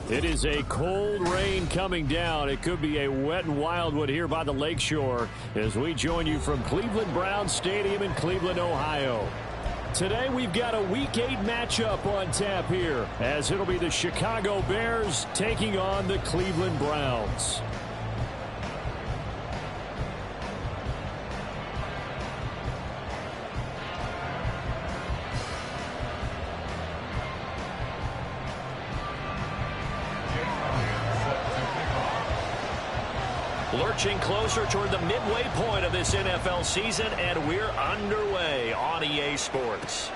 It is a cold rain coming down. It could be a wet and wild one here by the lakeshore as we join you from Cleveland Browns Stadium in Cleveland, Ohio. Today we've got a Week 8 matchup on tap here as it'll be the Chicago Bears taking on the Cleveland Browns. Lurching closer toward the midway point of this NFL season, and we're underway on EA Sports.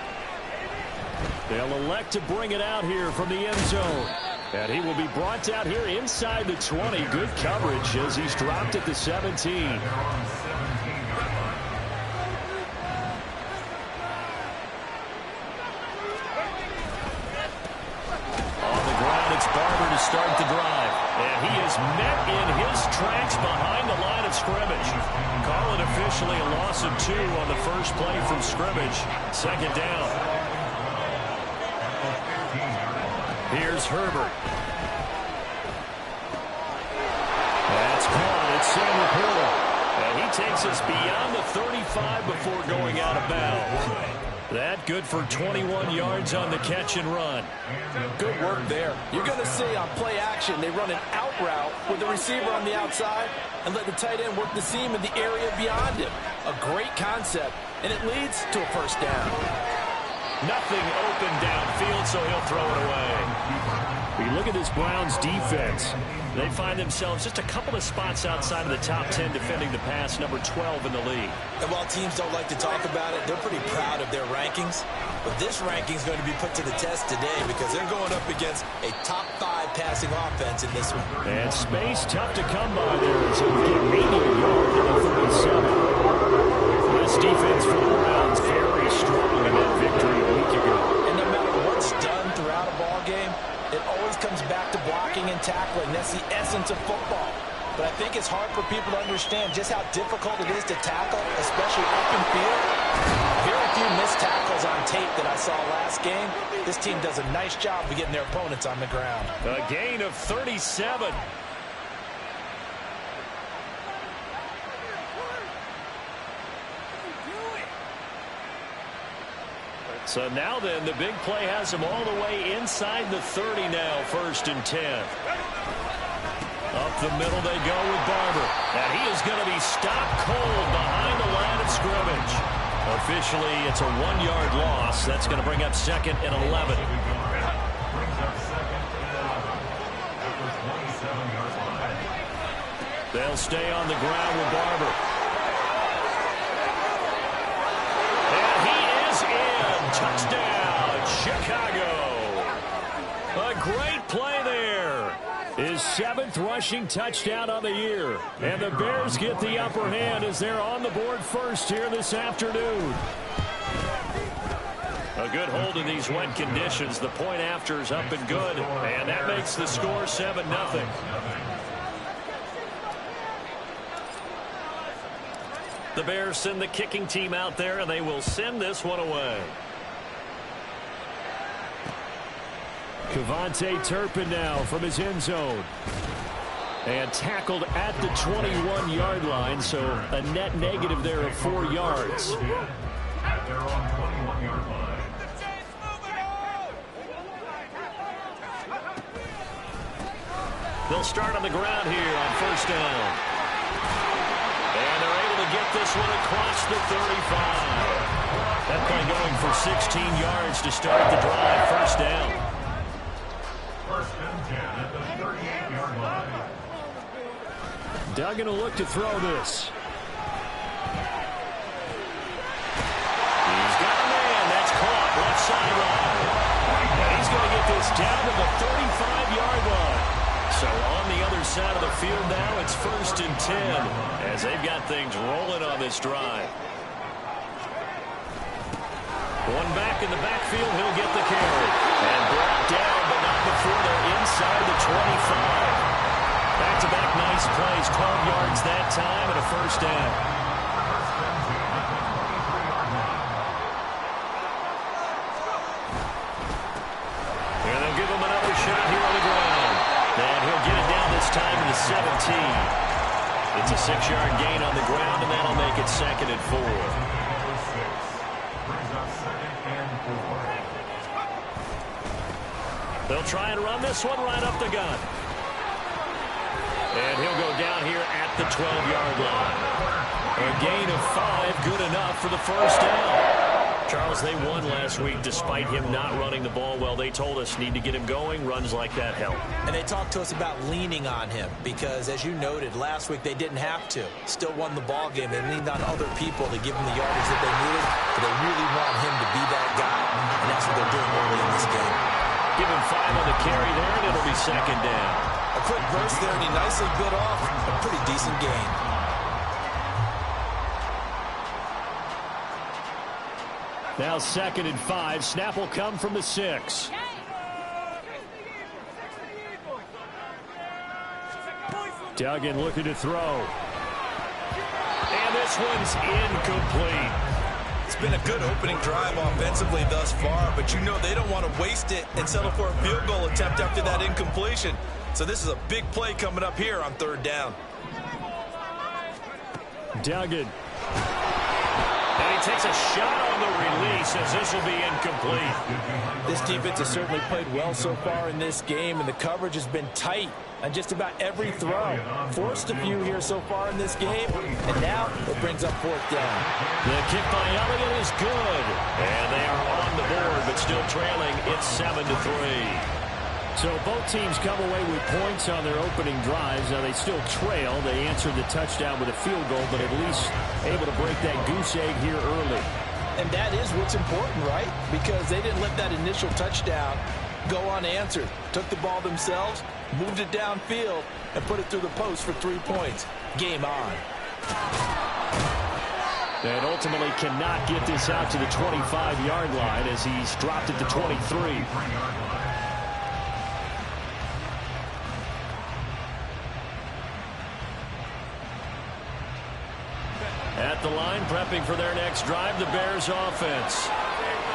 They'll elect to bring it out here from the end zone. And he will be brought out here inside the 20. Good coverage as he's dropped at the 17. To start the drive, and he is met in his tracks behind the line of scrimmage. Call it officially a loss of 2 on the first play from scrimmage. Second down. Here's Herbert. That's caught. It's Sam Laporta. And he takes us beyond the 35 before going out of bounds. That good for 21 yards on the catch and run. Good work there. You're going to see on play action, they run an out route with the receiver on the outside and let the tight end work the seam in the area beyond him. A great concept, and it leads to a first down. Nothing open downfield, so he'll throw it away. We look at this Browns defense. They find themselves just a couple of spots outside of the top 10 defending the pass, number 12 in the league. And while teams don't like to talk about it, they're pretty proud of their rankings. But this ranking is going to be put to the test today because they're going up against a top 5 passing offense in this one. And space tough to come by there. So we get maybe a yard to the 37. This defense for the Browns very strong in that victory a week ago. And no matter what's done throughout a ball game, it always comes back to blocking and tackling. That's the essence of football. But I think it's hard for people to understand just how difficult it is to tackle, especially open field. Very few missed tackles on tape that I saw last game. This team does a nice job of getting their opponents on the ground. A gain of 37. So now then, the big play has him all the way inside the 30 now, 1st and 10. Up the middle they go with Barber. And he is going to be stopped cold behind the line of scrimmage. Officially, it's a 1-yard loss. That's going to bring up 2nd and 11. They'll stay on the ground with Barber. Touchdown, Chicago. A great play there. His 7th rushing touchdown on the year. And the Bears get the upper hand as they're on the board first here this afternoon. A good hold in these wet conditions. The point after is up and good. And that makes the score 7-0. The Bears send the kicking team out there, and they will send this one away. Kevontae Turpin now from his end zone. And tackled at the 21-yard line, so a net negative there of 4 yards. They'll start on the ground here on 1st down. And they're able to get this one across the 35. That play going for 16 yards to start the drive. 1st down. 1st and 10 at the 38-yard line. Duggan will look to throw this. He's got a man. That's caught. Left sideline. And he's going to get this down to the 35-yard line. So on the other side of the field now, it's 1st and 10 as they've got things rolling on this drive. One back in the backfield, he'll get the carry. And brought down, but not before they're inside the 25. Back-to-back nice plays, 12 yards that time and a 1st down. And they'll give him another shot here on the ground. 6-yard gain on the ground, and that'll make it 2nd and 4. Number 6 brings up 2nd and 4. They'll try and run this one right up the gut. And he'll go down here at the 12-yard line. A gain of 5, good enough for the first down. Charles, they won last week despite him not running the ball well. They told us need to get him going. Runs like that help. And they talked to us about leaning on him because, as you noted, last week they didn't have to. Still won the ball game. They leaned on other people to give him the yardage that they needed, but they really want him to be that guy, and that's what they're doing early in this game. Give him 5 on the carry there, and it'll be 2nd down. A quick burst there, and he nicely bit off a pretty decent gain. Now 2nd and 5. Snap will come from the 6. Duggan looking to throw. And this one's incomplete. It's been a good opening drive offensively thus far, but you know they don't want to waste it and settle for a field goal attempt after that incompletion. So this is a big play coming up here on 3rd down. Duggan. And he takes a shot on the release as this will be incomplete. This defense has certainly played well so far in this game, and the coverage has been tight on just about every throw. Forced a few here so far in this game, and now it brings up 4th down. The kick by Elliott is good. And they are on the board, but still trailing. It's 7-3. So both teams come away with points on their opening drives. Now they still trail. They answered the touchdown with a field goal, but at least able to break that goose egg here early. And that is what's important, right? Because they didn't let that initial touchdown go unanswered. Took the ball themselves, moved it downfield, and put it through the post for 3 points. Game on. And ultimately cannot get this out to the 25-yard line as he's dropped it to 23. At the line, prepping for their next drive, the Bears offense.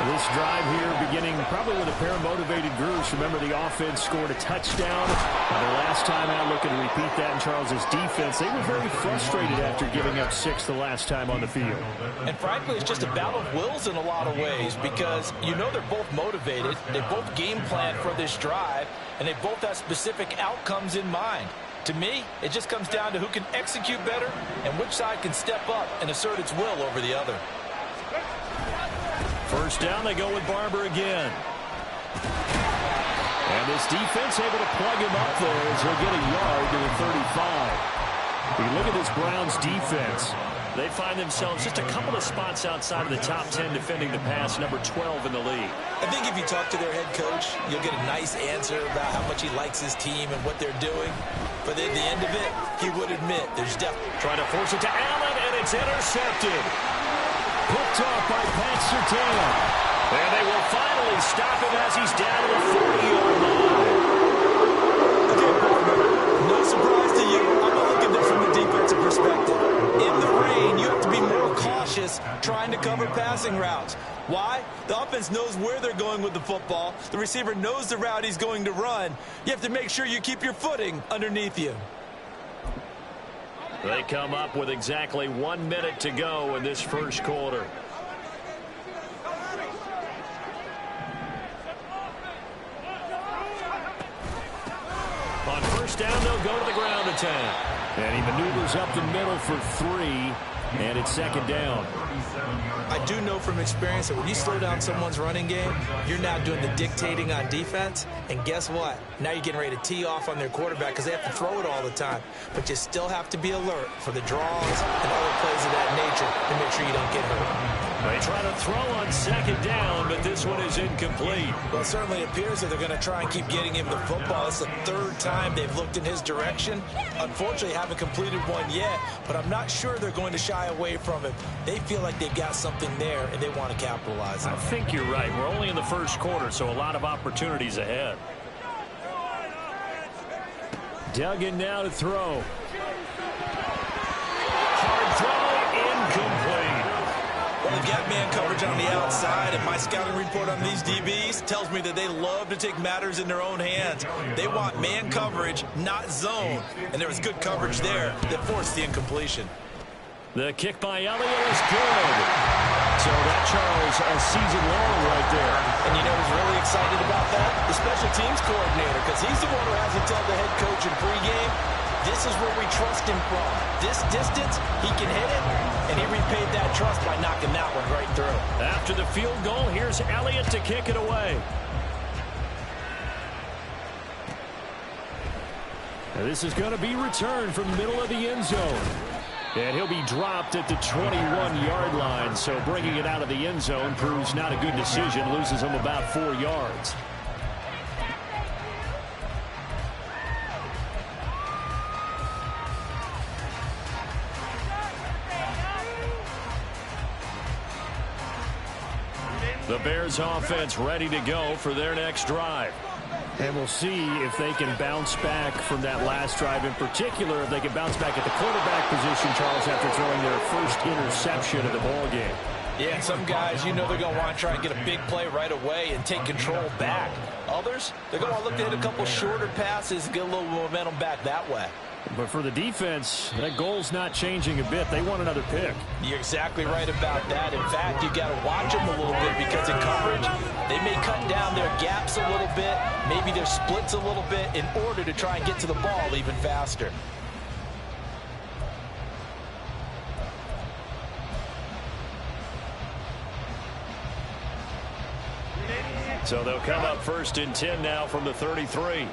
This drive here beginning probably with a pair of motivated groups. Remember, the offense scored a touchdown. The last time out, looking to repeat that in Charles's defense. They were very frustrated after giving up 6 the last time on the field. And frankly, it's just a battle of wills in a lot of ways because you know they're both motivated. They both game planned for this drive, and they both have specific outcomes in mind. To me, it just comes down to who can execute better and which side can step up and assert its will over the other. First down, they go with Barber again. And this defense able to plug him up there as he'll get a yard to the 35. You look at this Browns defense. They find themselves just a couple of spots outside of the top 10 defending the pass, number 12 in the league. I think if you talk to their head coach, you'll get a nice answer about how much he likes his team and what they're doing. But at the end of it, he would admit there's definitely... Trying to force it to Allen, and it's intercepted. Picked off by Pat Surtain. And they will finally stop him as he's down to the 40-yard line. Okay, no surprise to you. I'm going to look at this from a defensive perspective. In the rain, you have to be more cautious trying to cover passing routes. Why? The offense knows where they're going with the football. The receiver knows the route he's going to run. You have to make sure you keep your footing underneath you. They come up with exactly 1 minute to go in this first quarter. On first down, they'll go to the ground attack. And he maneuvers up the middle for 3, and it's 2nd down. I do know from experience that when you slow down someone's running game, you're now doing the dictating on defense. And guess what? Now you're getting ready to tee off on their quarterback because they have to throw it all the time. But you still have to be alert for the draws and other plays of that nature to make sure you don't get hurt. They try to throw on 2nd down, but this one is incomplete. Well, it certainly appears that they're going to try and keep getting him the football. It's the 3rd time they've looked in his direction. Unfortunately, haven't completed one yet, but I'm not sure they're going to shy away from it. They feel like they've got something there, and they want to capitalize on it. I think you're right. We're only in the first quarter, so a lot of opportunities ahead. Duggan now to throw. Hard throw, incomplete. Well, they've got man coverage on the outside, and my scouting report on these DBs tells me that they love to take matters in their own hands. They want man coverage, not zone, and there was good coverage there that forced the incompletion. The kick by Elliott is good. So that, Charles, a season long right there. And you know who's really excited about that? The special teams coordinator, because he's the one who has to tell the head coach in pregame, this is where we trust him from. This distance, he can hit it, and he repaid that trust by knocking that one right through. After the field goal, here's Elliott to kick it away. And this is going to be returned from the middle of the end zone. And he'll be dropped at the 21-yard line, so bringing it out of the end zone proves not a good decision, loses him about 4 yards. The Bears offense ready to go for their next drive. And we'll see if they can bounce back from that last drive. In particular, if they can bounce back at the quarterback position, Charles, after throwing their first interception of the ball game. Yeah, some guys, you know they're going to want to try and get a big play right away and take control back. Others, they're going to look to hit a couple shorter passes and get a little momentum back that way. But for the defense, that goal's not changing a bit. They want another pick. You're exactly right about that. In fact, you got to watch them a little bit because in coverage, they may cut down their gaps a little bit, maybe their splits a little bit in order to try and get to the ball even faster. So they'll come up 1st and 10 now from the 33.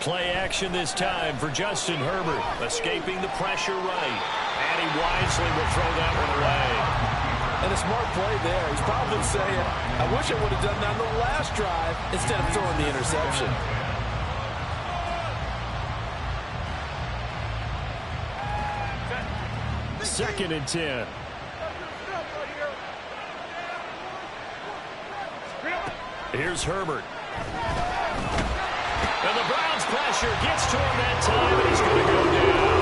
Play action this time for Justin Herbert, escaping the pressure right. And he wisely will throw that one away. And a smart play there. He's probably saying, I wish I would have done that on the last drive instead of throwing the interception. Second and 10. Here's Herbert. And the Browns pressure gets to him that time, and he's going to go down.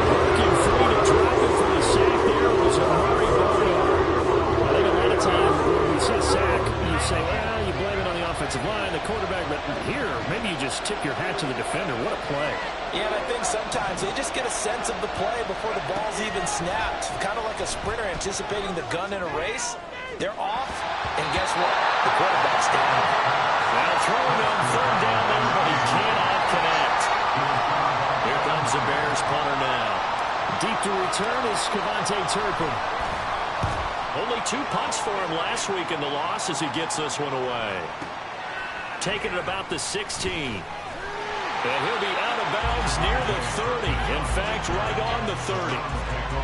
Working free to drive it for the sack there was Amari Barno. I think a lot of time when we say sack, you say, well, you blame it on the offensive line, the quarterback, but here, maybe you just tip your hat to the defender. What a play. Yeah, and I think sometimes they just get a sense of the play before the ball's even snapped. Kind of like a sprinter anticipating the gun in a race. They're off, and guess what? The quarterback's down. Now throwing on 3rd down there, but he cannot connect. Here comes the Bears punter now. Deep to return is Cavante Turpin. Only 2 punts for him last week in the loss as he gets this one away. Taking it about the 16. And he'll be out of bounds near the 30. In fact, right on the 30.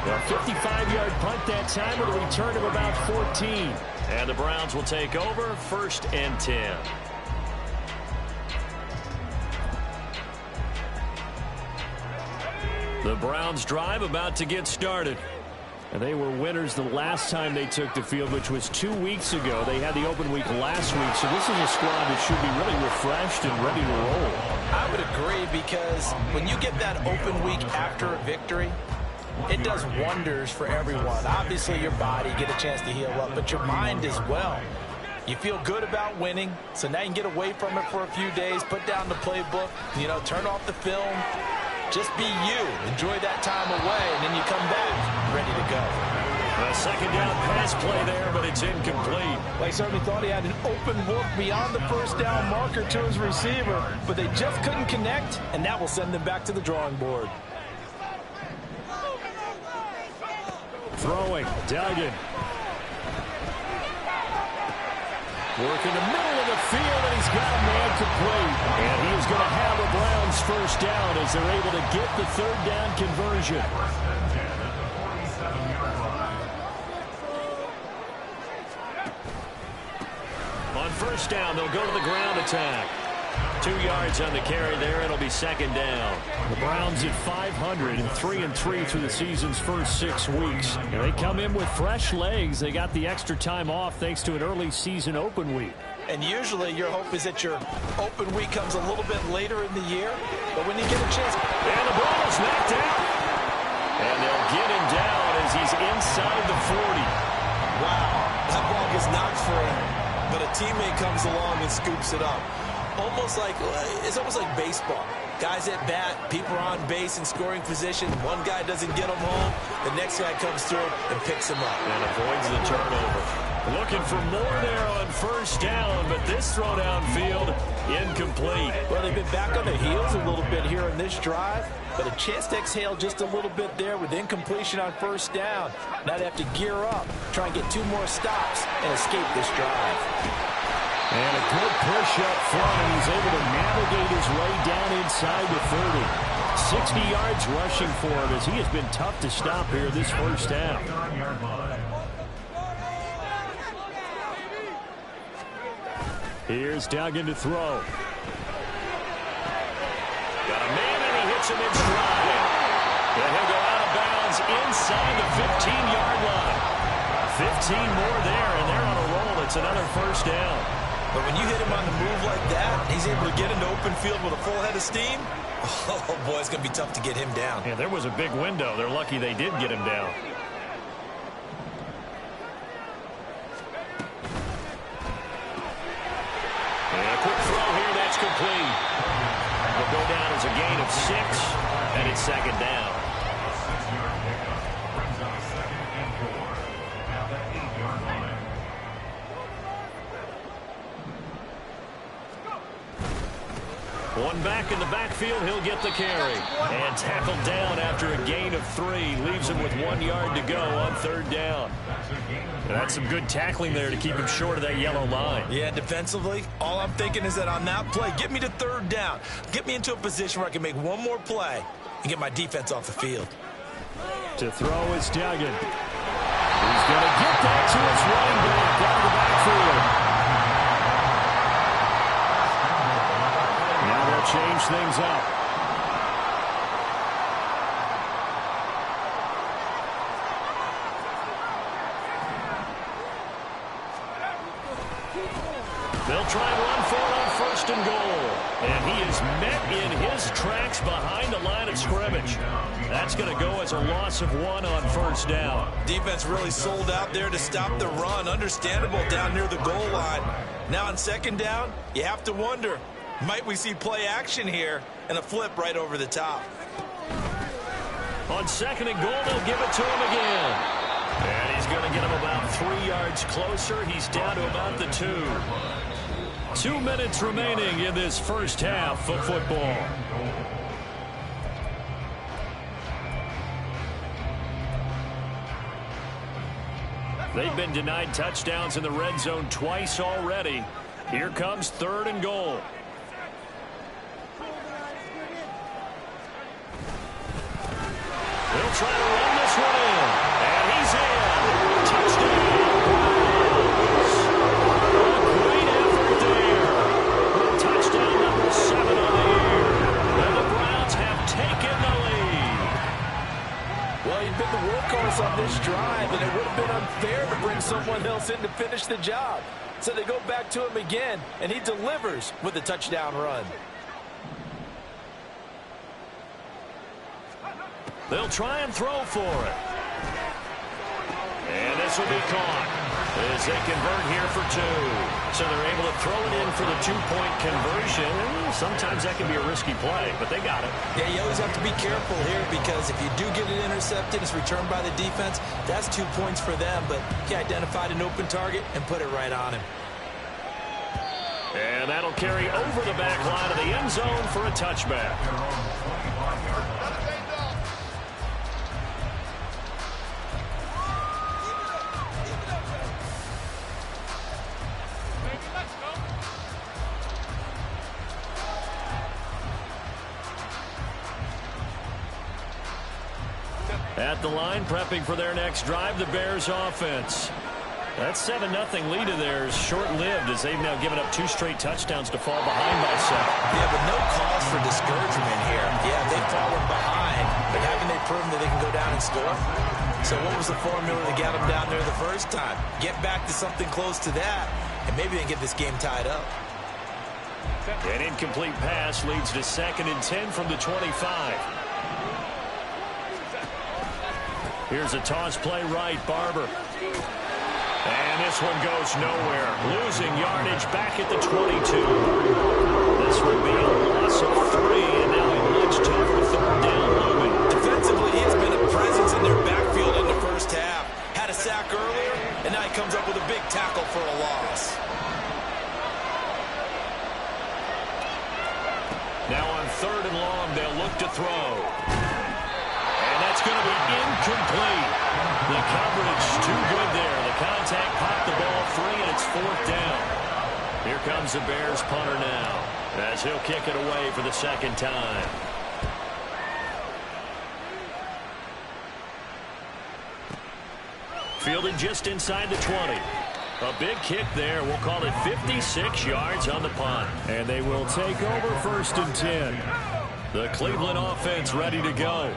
A 55-yard punt that time with a return of about 14. And the Browns will take over 1st and 10. The Browns drive about to get started. And they were winners the last time they took the field, which was 2 weeks ago. They had the open week last week, so this is a squad that should be really refreshed and ready to roll. I would agree because when you get that open week after a victory, it does wonders for everyone. Obviously, your body, get a chance to heal up, but your mind as well. You feel good about winning, so now you can get away from it for a few days, put down the playbook, turn off the film. Just be you. Enjoy that time away, and then you come back ready to go. A 2nd down pass play there, but it's incomplete. They certainly thought he had an open look beyond the 1st down marker to his receiver, but they just couldn't connect, and that will send them back to the drawing board. Throwing, Duggan. Working the middle of the field, and he's got a man complete. And he is going to have the Browns 1st down as they're able to get the 3rd down conversion. On 1st down, they'll go to the ground attack. 2 yards on the carry there. It'll be 2nd down. The Browns at 500 and 3-3 through the season's first 6 weeks. And they come in with fresh legs. They got the extra time off thanks to an early season open week. And usually your hope is that your open week comes a little bit later in the year. But when you get a chance. And the ball is knocked out. And they'll get him down as he's inside the 40. Wow, that ball gets knocked free, but a teammate comes along and scoops it up. It's almost like baseball. Guys at bat, people are on base in scoring position. One guy doesn't get them home. The next guy comes through and picks him up. And avoids the turnover. Looking for more there on first down, but this throw downfield incomplete. Well, they've been back on their heels a little bit here in this drive, but a chance to exhale just a little bit there with incompletion on first down. Now they have to gear up, try and get 2 more stops, and escape this drive. And a good push up front, and he's able to navigate his way down inside the 30. 60 yards rushing for him as he has been tough to stop here this first half. Here's Duggan to throw. Got a man, and he hits him in stride. And he'll go out of bounds inside the 15-yard line. 15 more there, and they're on a roll. It's another first down. But when you hit him on the move like that, he's able to get into open field with a full head of steam. Oh, boy, it's going to be tough to get him down. Yeah, there was a big window. They're lucky they did get him down. And a quick throw here, that's complete. Will go down as a gain of 6, and it's second down. Brings up 2nd and 4. Now the 8-yard line. One back in the backfield, he'll get the carry. And tackled down after a gain of 3. Leaves him with 1 yard to go on third down. That's some good tackling there to keep him short of that yellow line. Yeah, defensively, all I'm thinking is that on that play, get me to third down. Get me into a position where I can make one more play and get my defense off the field. To throw is Duggan. He's going to get that to his running back down the backfield. Now they'll change things up. They'll try and run for it on first and goal. And he is met in his tracks behind the line of scrimmage. That's going to go as a loss of 1 on first down. Defense really sold out there to stop the run. Understandable down near the goal line. Now on second down, you have to wonder, might we see play action here and a flip right over the top? On second and goal, they'll give it to him again. And he's going to get him about 3 yards closer. He's down to about the 2. 2 minutes remaining in this first half of football. They've been denied touchdowns in the red zone twice already. Here comes third and goal. They'll try to run this one in. And he's in. Touchdown. Great effort there. Touchdown number 7 on the year. And the Browns have taken the lead. Well, he'd been the workhorse on this drive, and it would have been unfair to bring someone else in to finish the job. So they go back to him again, and he delivers with a touchdown run. They'll try and throw for it. And this will be caught as they convert here for 2. So they're able to throw it in for the 2-point conversion. Sometimes that can be a risky play, but they got it. Yeah, you always have to be careful here because if you do get it intercepted, it's returned by the defense. That's 2 points for them, but he identified an open target and put it right on him. And that'll carry over the back line of the end zone for a touchback. At the line, prepping for their next drive, the Bears offense. That 7-0 lead of theirs short-lived as they've now given up 2 straight touchdowns to fall behind by 7. Yeah, but no cause for discouragement here. Yeah, they've fallen behind, but haven't they proven that they can go down and score? So what was the formula that got them down there the first time? Get back to something close to that, and maybe they can get this game tied up. An incomplete pass leads to 2nd and 10 from the 25. Here's a toss play right, Barber. And this one goes nowhere. Losing yardage back at the 22. This would be a loss of 3, and now a much tougher third down looming. Defensively, he's been a presence in their backfield in the first half. Had a sack earlier, and now he comes up with a big tackle for a loss. Now on 3rd and long, they'll look to throw. And that's going to be incomplete. The coverage too good there. The contact popped the ball free, and it's 4th down. Here comes the Bears punter now, as he'll kick it away for the 2nd time. Fielded just inside the 20. A big kick there. We'll call it 56 yards on the punt. And they will take over 1st and 10. The Cleveland offense ready to go.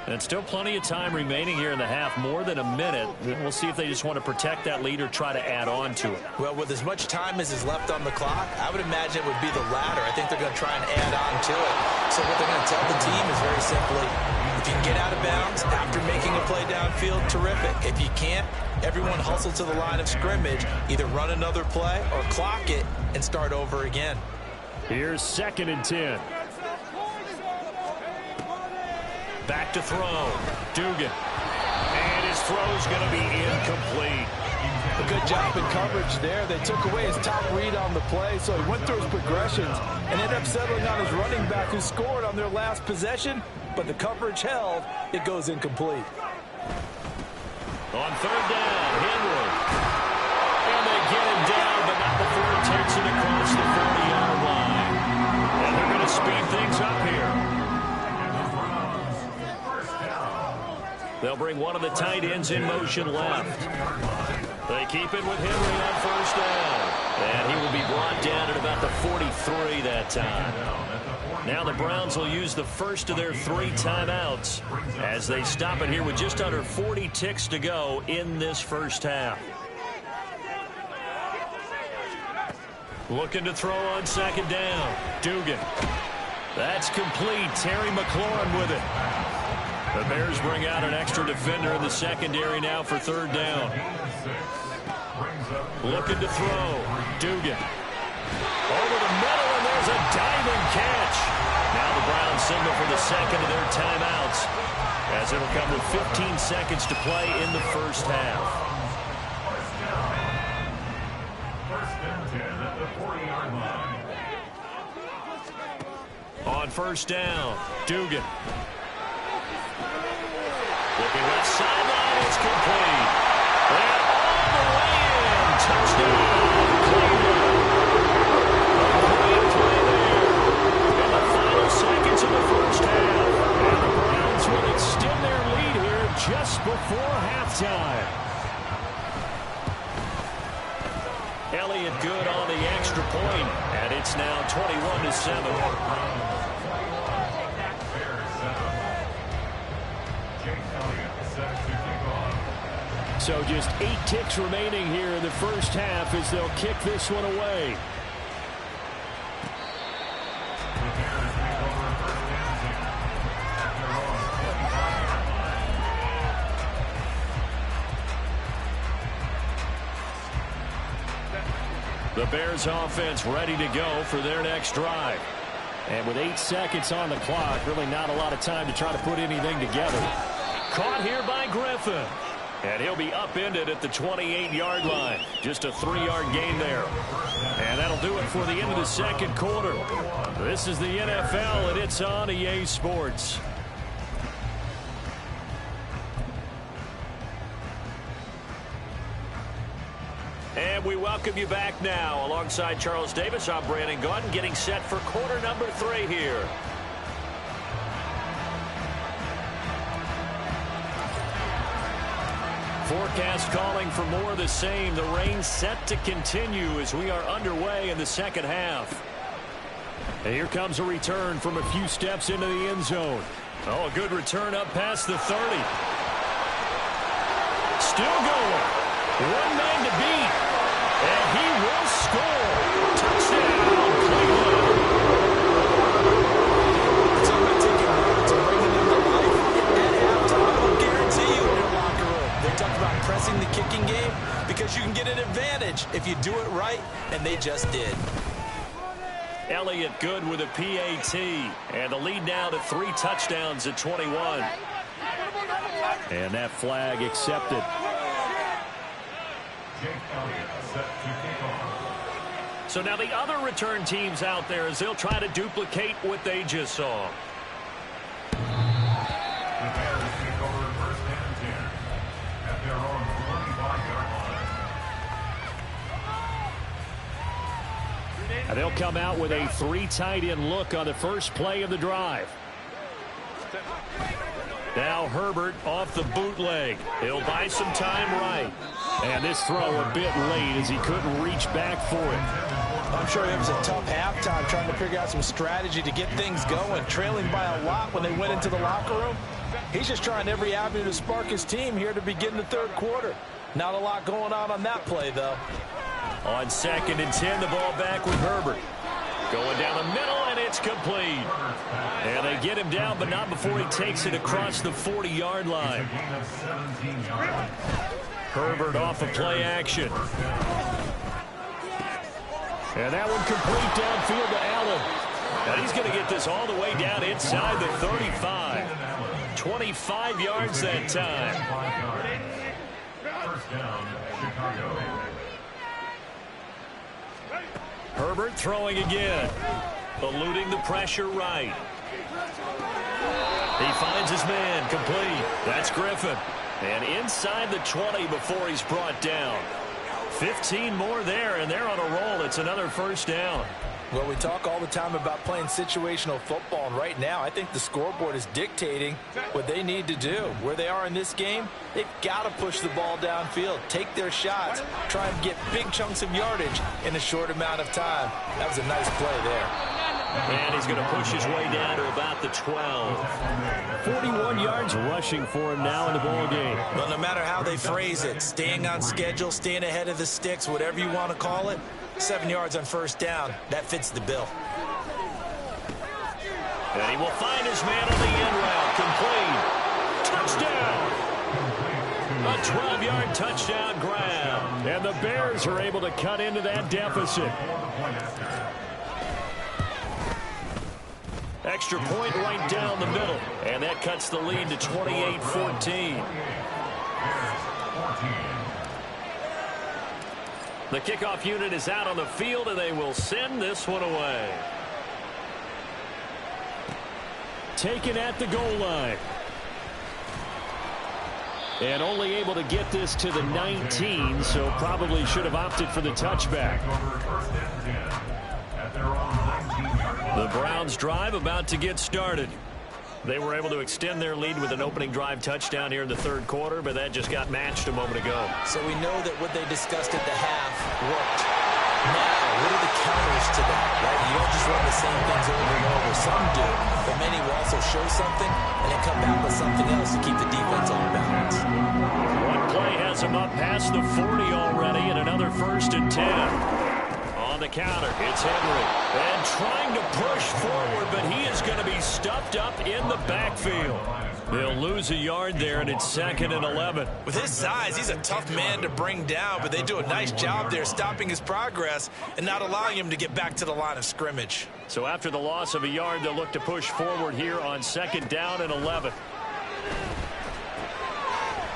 And still plenty of time remaining here in the half, more than a minute. We'll see if they just want to protect that lead or try to add on to it. Well, with as much time as is left on the clock, I would imagine it would be the latter. I think they're going to try and add on to it. So what they're going to tell the team is very simply, if you can get out of bounds after making a play downfield, terrific. If you can't, everyone hustle to the line of scrimmage, either run another play or clock it and start over again. Here's 2nd and 10. Back to throw. Dugan. And his throw's going to be incomplete. A good job in coverage there. They took away his top read on the play, so he went through his progressions and ended up settling on his running back who scored on their last possession, but the coverage held. It goes incomplete. On 3rd down, Henry. And they get him down, but not before it takes it across the 40-yard line. And they're going to speed things up here. They'll bring one of the tight ends in motion left. They keep it with Henry on 1st down. And he will be brought down at about the 43 that time. Now the Browns will use the first of their 3 timeouts as they stop it here with just under 40 ticks to go in this first half. Looking to throw on 2nd down. Dugan. That's complete. Terry McLaurin with it. The Bears bring out an extra defender in the secondary now for 3rd down. Looking to throw. Dugan. Over the middle, and there's a diving catch. Now the Browns signal for the 2nd of their timeouts, as it'll come with 15 seconds to play in the first half. 1st and 10 at the 40-yard line. On 1st down, Dugan. Looking left sideline, it's complete. And all the way in. Touchdown, Cleveland. A great play there in the final seconds of the first half. And the Browns will extend their lead here just before halftime. Elliott good on the extra point, and it's now 21-7. So just 8 ticks remaining here in the first half as they'll kick this one away. The Bears offense ready to go for their next drive. And with 8 seconds on the clock, really not a lot of time to try to put anything together. Caught here by Griffin. And he'll be upended at the 28-yard line. Just a 3-yard gain there. And that'll do it for the end of the second quarter. This is the NFL, and it's on EA Sports. And we welcome you back now. Alongside Charles Davis, I'm Brandon Gaudin, getting set for quarter number 3 here. Forecast calling for more of the same. The rain set to continue as we are underway in the second half. And here comes a return from a few steps into the end zone. Oh, a good return up past the 30. Still going. One man to beat. And he will score. Touchdown, Cleveland. It's going to take a minute to bring it into life. At halftime, I will guarantee you pressing the kicking game because you can get an advantage if you do it right, and they just did. Elliott good with a PAT, and the lead now to 3 touchdowns at 21. And that flag accepted. So now the other return teams out there as they'll try to duplicate what they just saw. The Bears take over first and 10 at their own 45-yard line. And they'll come out with a 3 tight end look on the first play of the drive. Now Herbert off the bootleg. He'll buy some time right. And this throw a bit late as he couldn't reach back for it. I'm sure it was a tough halftime trying to figure out some strategy to get things going, trailing by a lot when they went into the locker room. He's just trying every avenue to spark his team here to begin the third quarter. Not a lot going on that play, though. On 2nd and 10, the ball back with Herbert. Going down the middle, and it's complete. And they get him down, but not before he takes it across the 40-yard line. Herbert off of play action. And that one complete downfield to Allen. And he's going to get this all the way down inside the 35. 25 yards that time. First down, Chicago. Herbert throwing again. Eluding the pressure right. He finds his man complete. That's Griffin. And inside the 20 before he's brought down. 15 more there, and they're on a roll. It's another first down. Well, we talk all the time about playing situational football, and right now I think the scoreboard is dictating what they need to do. Where they are in this game, they've got to push the ball downfield, take their shots, try and get big chunks of yardage in a short amount of time. That was a nice play there. And he's going to push his way down to about the 12. 41 yards rushing for him now in the ball game. Well, no matter how they phrase it, staying on schedule, staying ahead of the sticks, whatever you want to call it, 7 yards on first down, that fits the bill. And he will find his man on the end route, complete. Touchdown! A 12-yard touchdown grab. And the Bears are able to cut into that deficit. Extra point right down the middle. And that cuts the lead to 28-14. The kickoff unit is out on the field, and they will send this one away. Taken at the goal line. And only able to get this to the 19, so probably should have opted for the touchback. The Browns drive about to get started. They were able to extend their lead with an opening drive touchdown here in the third quarter, but that just got matched a moment ago. So we know that what they discussed at the half worked. Now, what are the counters to that, right? You don't just run the same things over and over. Some do, but many will also show something and then come back with something else to keep the defense on balance. One play has him up past the 40 already, and another 1st and 10. On the counter, it's Henry. And trying to push forward, but he is going to be stuffed up in the backfield. They'll lose a yard there, and it's 2nd and 11. With his size, he's a tough man to bring down, but they do a nice job there stopping his progress and not allowing him to get back to the line of scrimmage. So after the loss of a yard, they'll look to push forward here on 2nd down and 11.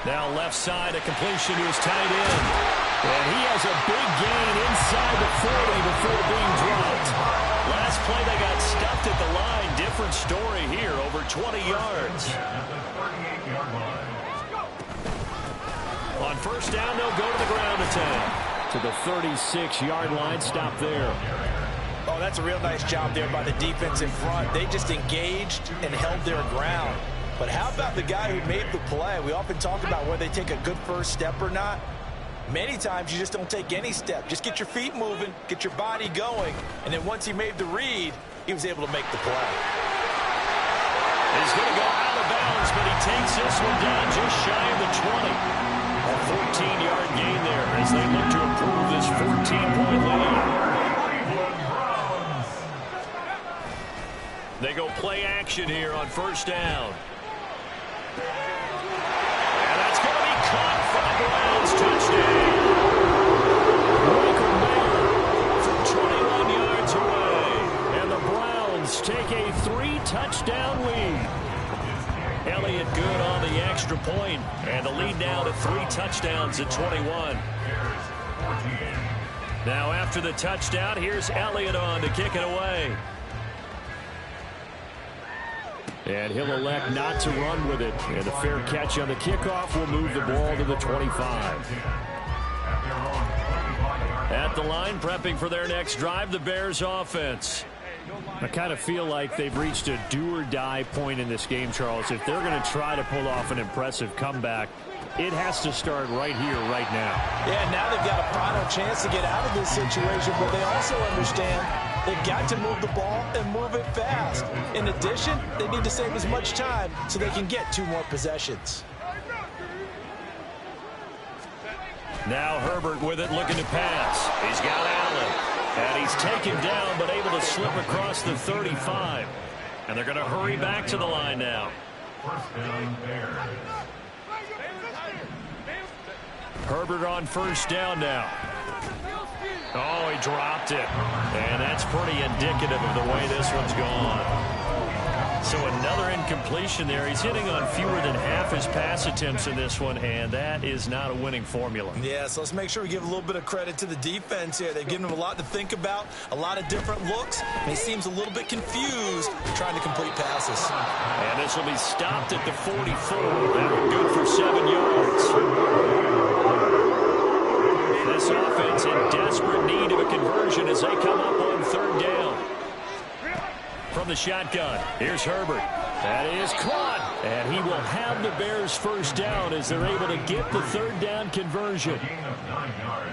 Now left side, a completion to his tight end. And he has a big gain inside the 40 before being dropped. Last play, they got stuffed at the line. Different story here, over 20 yards. On first down, they'll go to the ground attack. To the 36-yard line, stop there. Oh, that's a real nice job there by the defense in front. They just engaged and held their ground. But how about the guy who made the play? We often talk about whether they take a good first step or not. Many times you just don't take any step. Just get your feet moving, get your body going, and then once he made the read, he was able to make the play. He's going to go out of bounds, but he takes this one down just shy of the 20. A 14-yard gain there as they look to improve this 14-point lead. They go play action here on first down. And that's going to be caught from Brown. point, and the lead now to 3 touchdowns at 21. Now after the touchdown, here's Elliott on to kick it away. And he'll elect not to run with it. And a fair catch on the kickoff will move the ball to the 25. At the line, prepping for their next drive, the Bears offense. I kind of feel like they've reached a do-or-die point in this game, Charles. If they're going to try to pull off an impressive comeback, it has to start right here, right now. Yeah, now they've got a final chance to get out of this situation, but they also understand they've got to move the ball and move it fast. In addition, they need to save as much time so they can get 2 more possessions. Now Herbert with it, looking to pass. He's got Allen. And he's taken down, but able to slip across the 35. And they're going to hurry back to the line now. Herbert on first down now. Oh, he dropped it. And that's pretty indicative of the way this one's gone. So another incompletion there. He's hitting on fewer than half his pass attempts in this one, and that is not a winning formula. Yeah, so let's make sure we give a little bit of credit to the defense here. They've given him a lot to think about, a lot of different looks, and he seems a little bit confused trying to complete passes. And this will be stopped at the 44. That'll be good for 7 yards. This offense in desperate need of a conversion as they come up on 3rd down. From the shotgun, here's Herbert. That is caught, and he will have the Bears first down as they're able to get the 3rd down conversion.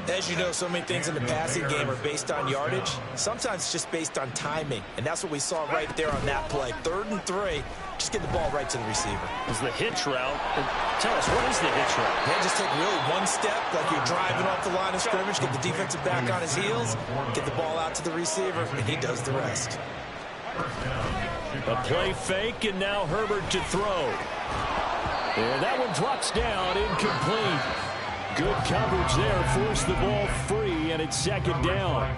As you know, so many things in the passing game are based on yardage. Sometimes it's just based on timing, and that's what we saw right there on that play. 3rd and 3, just get the ball right to the receiver. Is the hitch route. Tell us, what is the hitch route? They just take really one step, like you're driving off the line of scrimmage, get the defensive back on his heels, get the ball out to the receiver, and he does the rest. A play fake, and now Herbert to throw. And that one drops down, incomplete. Good coverage there, forced the ball free, and it's 2nd down.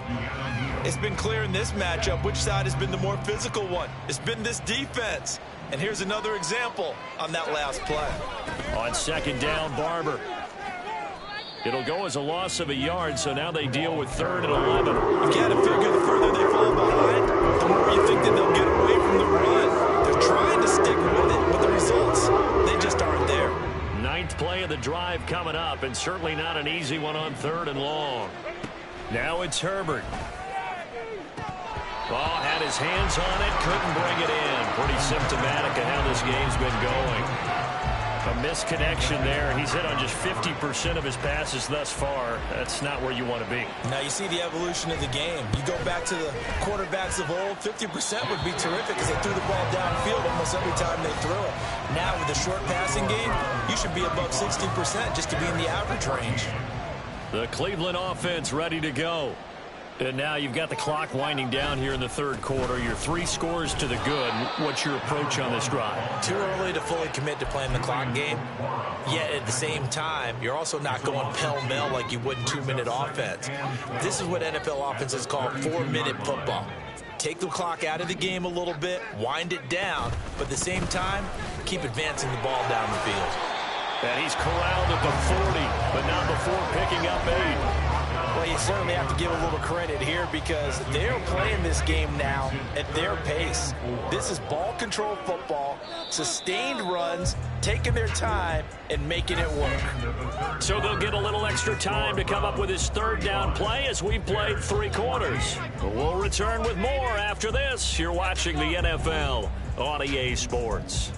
It's been clear in this matchup which side has been the more physical one. It's been this defense. And here's another example on that last play. On 2nd down, Barber. It'll go as a loss of a yard, so now they deal with 3rd and 11. You got to figure the further they fall behind, the more you think that they'll get away from the run. They're trying to stick with it, but the results, they just aren't there. 9th play of the drive coming up, and certainly not an easy one on 3rd and long. Now it's Herbert. Ball had his hands on it, couldn't bring it in. Pretty symptomatic of how this game's been going. A misconnection there. He's hit on just 50% of his passes thus far. That's not where you want to be. Now you see the evolution of the game. You go back to the quarterbacks of old, 50% would be terrific because they threw the ball downfield almost every time they threw it. Now with the short passing game, you should be above 60% just to be in the average range. The Cleveland offense ready to go. And now you've got the clock winding down here in the 3rd quarter. You're 3 scores to the good. What's your approach on this drive? Too early to fully commit to playing the clock game. Yet at the same time, you're also not going pell-mell like you would in 2-minute offense. This is what NFL offenses call 4-minute football. Take the clock out of the game a little bit, wind it down, but at the same time, keep advancing the ball down the field. And he's corralled at the 40, but not before picking up 8. Well, you certainly have to give a little credit here because they're playing this game now at their pace. This is ball control football, sustained runs, taking their time, and making it work. So they'll get a little extra time to come up with his 3rd down play as we've played 3 quarters. We'll return with more after this. You're watching the NFL on EA Sports.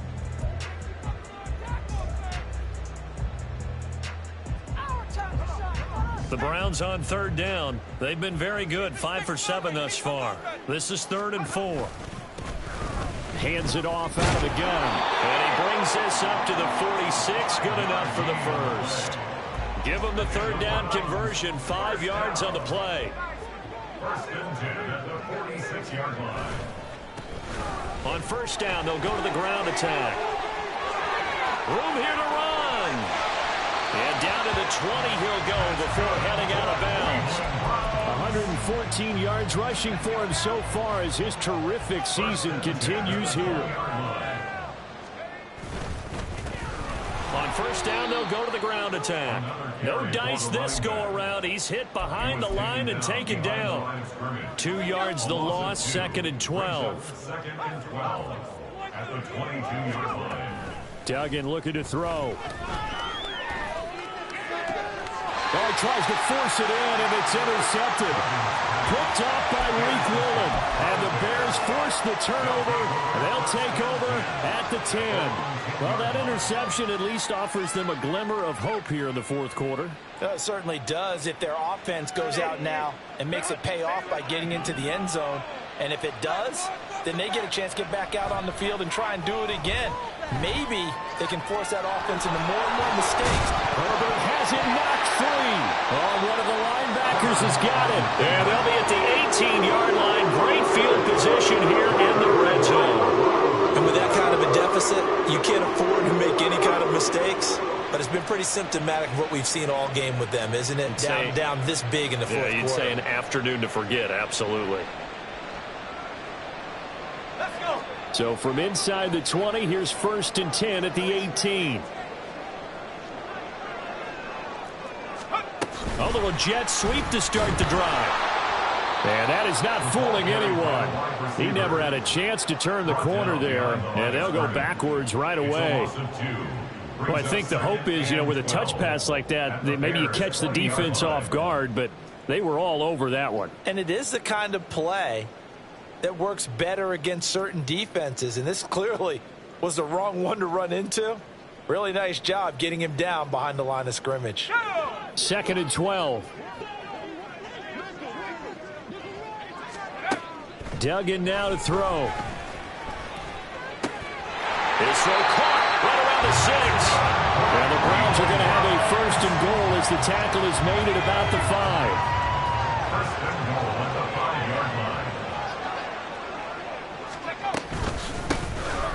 The Browns on 3rd down. They've been very good, 5 for 7 thus far. This is 3rd and 4. Hands it off out of the gun. And he brings this up to the 46. Good enough for the first. Give him the 3rd down conversion, 5 yards on the play. 1st and 10 at the 46-yard line. On 1st down, they'll go to the ground attack. Room here to run. And down to the 20 he'll go before heading out of bounds. 114 yards rushing for him so far as his terrific season continues here. On first down, they'll go to the ground attack. No dice this go-around. He's hit behind the line and taken down. 2 yards the loss, 2nd and 12. Second and 12 at the 22-yard line. Duggan looking to throw. Oh, he tries to force it in, and it's intercepted. Picked off by Reek Woolen. And the Bears force the turnover. They'll take over at the 10. Well, that interception at least offers them a glimmer of hope here in the fourth quarter. It certainly does if their offense goes out now and makes it pay off by getting into the end zone. And if it does, then they get a chance to get back out on the field and try and do it again. Maybe they can force that offense into more and more mistakes. Herbert has it knocked free. Oh, one of the linebackers has got it. And they'll be at the 18-yard line. Great field position here in the red zone. And with that kind of a deficit, you can't afford to make any kind of mistakes. But it's been pretty symptomatic of what we've seen all game with them, isn't it? Down this big in the fourth quarter. You'd say an afternoon to forget, absolutely. So from inside the 20, here's 1st and 10 at the 18. A little jet sweep to start the drive. And that is not fooling anyone. He never had a chance to turn the corner there, and they'll go backwards right away. Well, I think the hope is, with a touch pass like that maybe you catch the defense off guard, but they were all over that one. And it is the kind of play that works better against certain defenses, and this clearly was the wrong one to run into. Really nice job getting him down behind the line of scrimmage. 2nd and 12. Duggan now to throw. His throw caught right around the 6. And the Browns are going to have a 1st and goal as the tackle is made at about the 5. First and goal at the 5-yard line.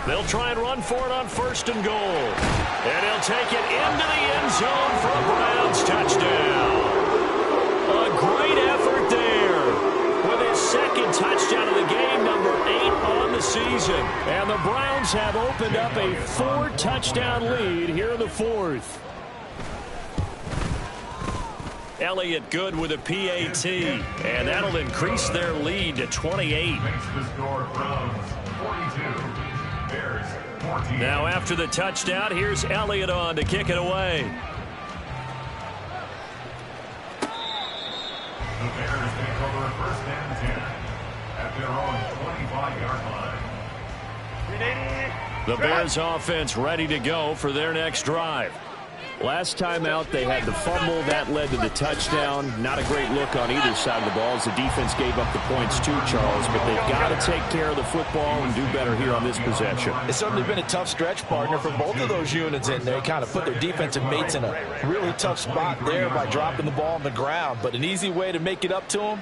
They'll try and run for it on 1st and goal. And he'll take it into the end zone for a Browns touchdown. A great effort there with his 2nd touchdown of the game, number 8 on the season. And the Browns have opened up a 4-touchdown lead here in the 4th. Elliott good with a PAT, and that'll increase their lead to 28. Makes the score Browns 42. Bears 14. Now after the touchdown, here's Elliott on to kick it away. The Bears take over 1st and 10 at their own 25-yard line. The Bears offense ready to go for their next drive. Last time out, they had the fumble. That led to the touchdown. Not a great look on either side of the ball as the defense gave up the points too, Charles. But they've got to take care of the football and do better here on this possession. It's certainly been a tough stretch, partner, for both of those units in there. Kind of put their defensive mates in a really tough spot there by dropping the ball on the ground. But an easy way to make it up to them,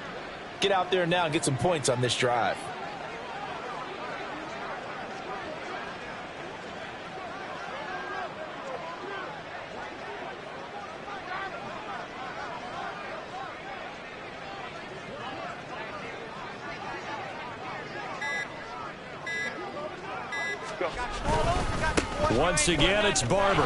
get out there now and get some points on this drive. Once again, it's Barber.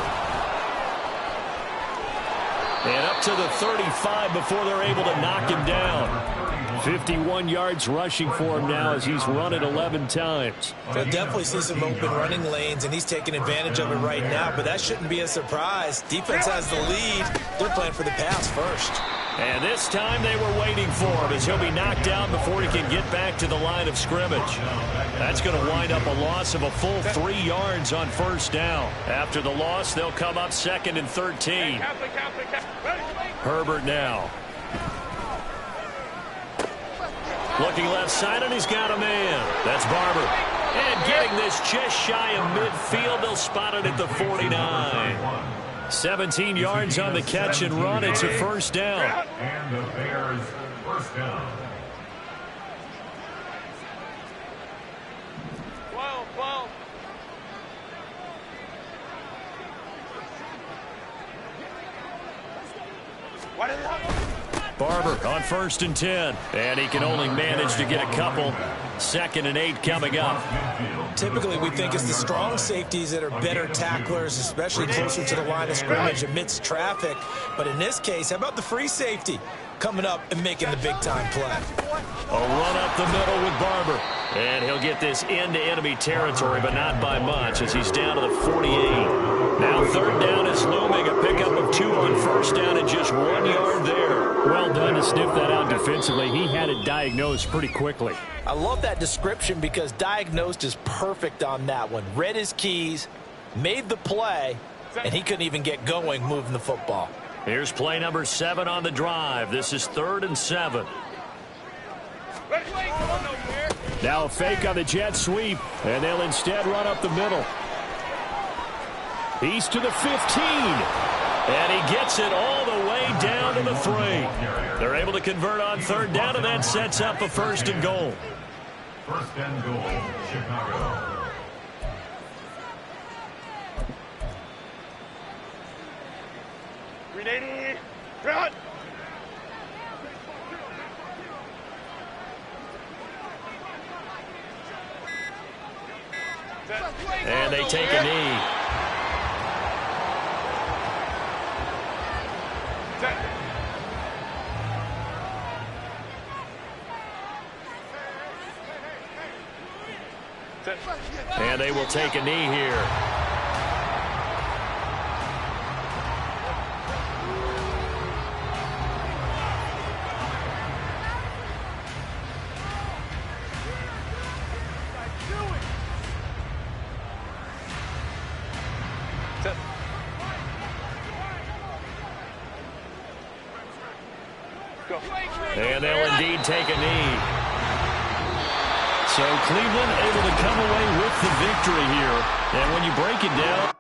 And up to the 35 before they're able to knock him down. 51 yards rushing for him now as he's run it 11 times. They'll definitely see some open running lanes, and he's taking advantage of it right now, but that shouldn't be a surprise. Defense has the lead. They're playing for the pass first. And this time they were waiting for him as he'll be knocked down before he can get back to the line of scrimmage. That's going to wind up a loss of a full 3 yards on 1st down. After the loss, they'll come up 2nd and 13. Herbert now. Looking left side, and he's got a man. That's Barber. And getting this just shy of midfield, they'll spot it at the 49. 17 yards on the catch and run. It's a 1st down. And the Bears 1st down. Barber on 1st and 10. And he can only manage to get a couple. 2nd and 8 coming up. Typically, we think it's the strong safeties that are better tacklers, especially closer to the line of scrimmage amidst traffic. But in this case, how about the free safety coming up and making the big-time play? A run up the middle with Barber. And he'll get this into enemy territory, but not by much as he's down to the 48. Now 3rd down is looming. A pickup of 2 on 1st down and just 1 yard there. Well done to sniff that out defensively. He had it diagnosed pretty quickly. I love that description because diagnosed is perfect on that one. Read his keys, made the play, and he couldn't even get going moving the football. Here's play number 7 on the drive. This is 3rd and 7. Now a fake on the jet sweep, and they'll instead run up the middle. He's to the 15. And he gets it all the way down to the 3. They're able to convert on 3rd down, and that sets up a 1st and goal. 1st and goal, Chicago. Ready, run! And they take a knee. And they will take a knee here. And they'll indeed take a knee. So Cleveland able to come away with the victory here. And when you break it down...